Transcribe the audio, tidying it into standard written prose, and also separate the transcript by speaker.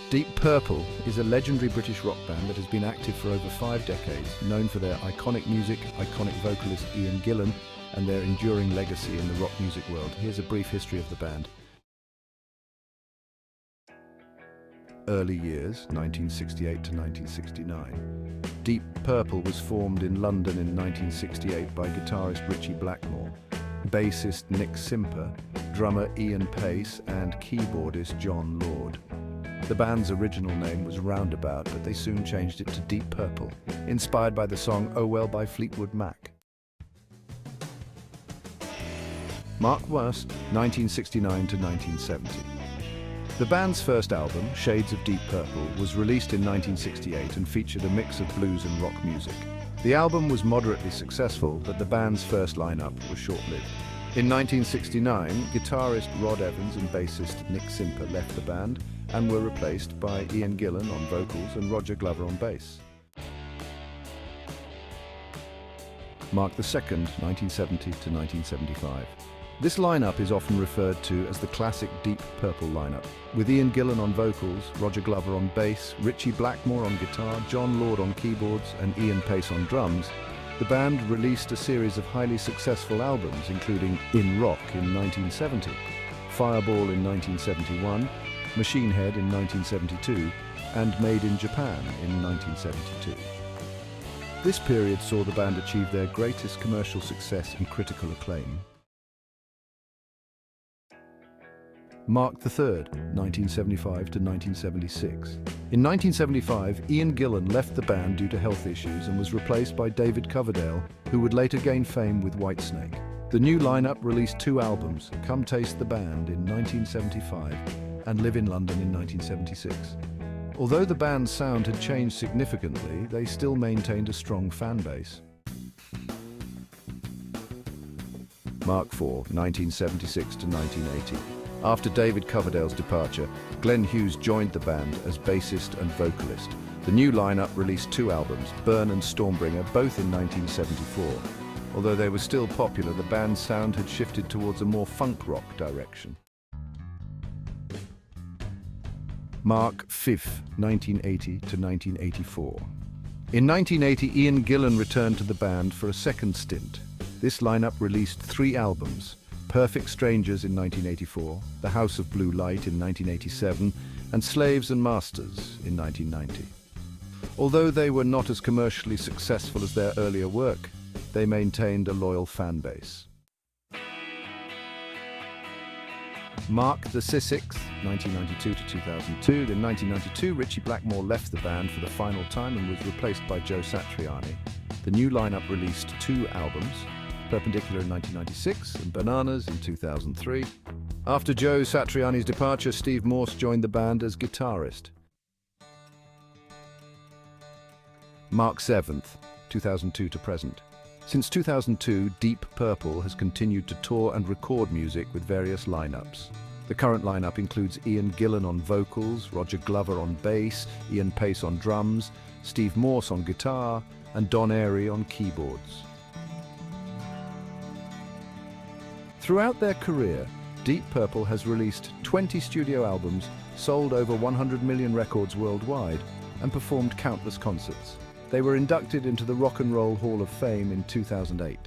Speaker 1: Deep Purple is a legendary British rock band that has been active for over 5 decades, known for their iconic music, iconic vocalist Ian Gillan, and their enduring legacy in the rock music world. Here's a brief history of the band. Early years, 1968 to 1969. Deep Purple was formed in London in 1968 by guitarist Ritchie Blackmore, bassist Nick Simper, drummer Ian Paice, and keyboardist John Lord. The band's original name was Roundabout, but they soon changed it to Deep Purple, inspired by the song Oh Well by Fleetwood Mac. Mark 1st, 1969 to 1970. The band's first album, Shades of Deep Purple, was released in 1968 and featured a mix of blues and rock music. The album was moderately successful, but the band's first lineup was short-lived. In 1969, guitarist Rod Evans and bassist Nick Simper left the band and were replaced by Ian Gillan on vocals and Roger Glover on bass. Mark 2nd, 1970 to 1975. This lineup is often referred to as the classic Deep Purple lineup, with Ian Gillan on vocals, Roger Glover on bass, Ritchie Blackmore on guitar, John Lord on keyboards, and Ian Paice on drums. The band released a series of highly successful albums, including In Rock in 1970, Fireball in 1971, Machine Head in 1972, and Made in Japan in 1972. This period saw the band achieve their greatest commercial success and critical acclaim. Mark III, 1975 to 1976. In 1975, Ian Gillan left the band due to health issues and was replaced by David Coverdale, who would later gain fame with Whitesnake. The new lineup released 2 albums, Come Taste the Band in 1975 and Live in London in 1976. Although the band's sound had changed significantly, they still maintained a strong fan base. Mark IV, 1976 to 1980. After David Coverdale's departure, Glenn Hughes joined the band as bassist and vocalist. The new lineup released 2 albums, Burn and Stormbringer, both in 1974. Although they were still popular, the band's sound had shifted towards a more funk rock direction. Mark V, 1980 to 1984. In 1980, Ian Gillan returned to the band for a second stint. This lineup released 3 albums, Perfect Strangers in 1984, The House of Blue Light in 1987, and Slaves and Masters in 1990. Although they were not as commercially successful as their earlier work, they maintained a loyal fan base. Mark VI, 1992 to 2002. In 1992, Ritchie Blackmore left the band for the final time and was replaced by Joe Satriani. The new lineup released 2 albums, Perpendicular in 1996 and Bananas in 2003. After Joe Satriani's departure, Steve Morse joined the band as guitarist. Mark 7th, 2002 to present. Since 2002, Deep Purple has continued to tour and record music with various lineups. The current lineup includes Ian Gillan on vocals, Roger Glover on bass, Ian Paice on drums, Steve Morse on guitar, and Don Airey on keyboards. Throughout their career, Deep Purple has released 20 studio albums, sold over 100 million records worldwide, and performed countless concerts. They were inducted into the Rock and Roll Hall of Fame in 2008.